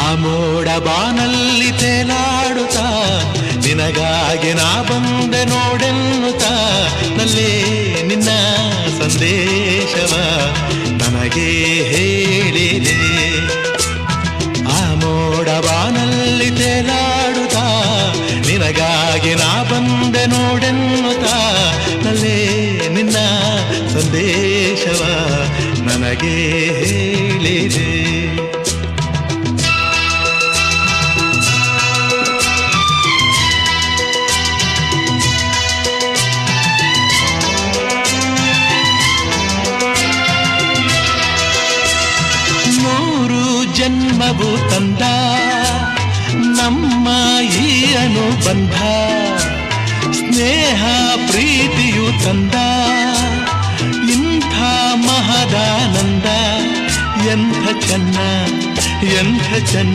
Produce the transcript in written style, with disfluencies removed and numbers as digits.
ಆ ಮೋಡ ಬಾನಲ್ಲಿ ತೇಲಾಡುತ್ತಾ ನಿನಗಾಗಿ ನಾ ಬಂದೆ ನೋಡೆನ್ನುತ್ತಾ ನಲ್ಲೇ ನಿನ್ನ ಸಂದೇಶವ ನನಗೆ ಹೇಳಿದೆ. ಆ ಮೋಡ ಬಾನಲ್ಲಿ ತೇಲಾಡುತ್ತಾ ನಿನಗಾಗಿ ನಾ ಬಂದೆ ನೋಡೆನ್ನುತ್ತಾ ನಲ್ಲೇ ನಿನ್ನ ಸಂದೇಶವ ನನಗೆ ಹೇಳಿದೆ. ಜನ್ಮವು ತಂದ ನಮ್ಮ ಈ ಅನುಬಂಧ, ಸ್ನೇಹ ಪ್ರೀತಿಯು ತಂದ ಇಂಥ ಮಹದಾನಂದ. ಎಂಥ ಚೆನ್ನ ಎಂಥ ಚೆನ್ನ